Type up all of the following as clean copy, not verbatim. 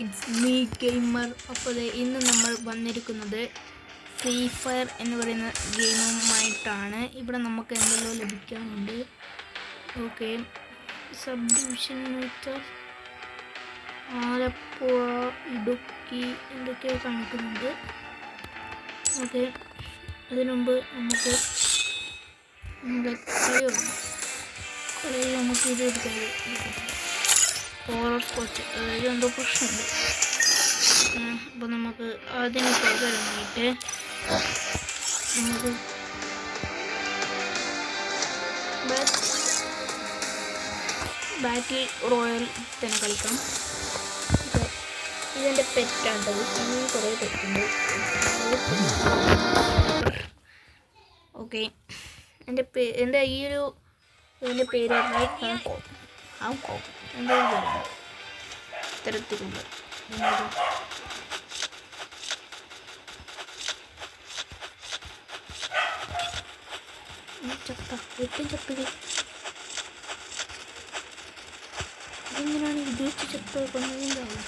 It's me gamer. അപ്പോൾ ഇന്ന് നമ്മൾ വന്നിരിക്കുന്നത് ഫ്രീ ഫയർ എന്ന് പറയുന്ന ഗെയിമുമായിട്ടാണ്. ഇവിടെ നമുക്ക് എന്തെല്ലോ ലഭിക്കാനുണ്ട്. Okay, sub division meter, Alappuzha, Idukki എന്തൊക്കെയോ കാണിക്കുന്നുണ്ട്. ഓക്കെ, അതിനുമുമ്പ് നമുക്ക് നമുക്ക് ഇത് എടുക്കാം. ഹോറർ സ്പോട്ട്, അതായത് എന്തോ പ്രശ്നമുണ്ട്. അപ്പോൾ നമുക്ക് അതിന് പകരമായിട്ട് നമുക്ക് ബാറ്റിൽ റോയൽ തന്നെ കളിക്കാം. ഇതെൻ്റെ പെറ്റാണ്. ഇനി കുറേ പെറ്റുണ്ട്. ഓക്കെ, എൻ്റെ ഈ ഒരു ഇതിൻ്റെ പേര് ഹാങ്കോങ് എൻ്റെ പേരാണ്. ഇത്തരത്തിലുള്ള ഇതെങ്ങനെയാണ് ഇത് വെച്ച് ചത്ത കൊന്നതിൻ്റെയാവും.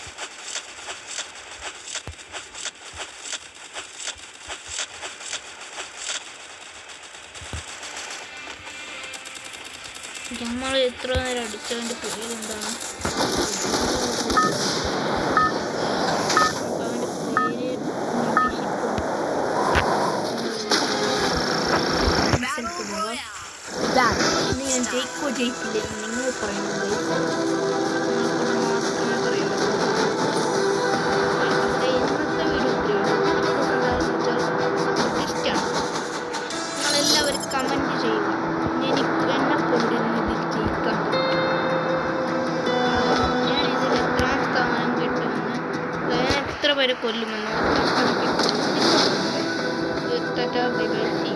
നമ്മൾ എത്ര നേരം അടിച്ചതിൻ്റെ പേരെന്താണ്? ഞാൻ ജയിക്കോ ജയിക്കില്ല നിങ്ങൾ പറയുന്നത് ഇന്നത്തെ വീഡിയോ ഇഷ്ടമാണ്. നിങ്ങളെല്ലാവരും കമൻറ്റ് ചെയ്യുക. എന്നെ കൊണ്ട് ഇതിൽ ജയിക്കാൻ ഞാനിതിൽ എത്രാം സ്ഥാനം കിട്ടുമെന്ന്, എത്ര പേരെ കൊല്ലുമെന്ന് ടാറ്റാ ബൈ ബൈ.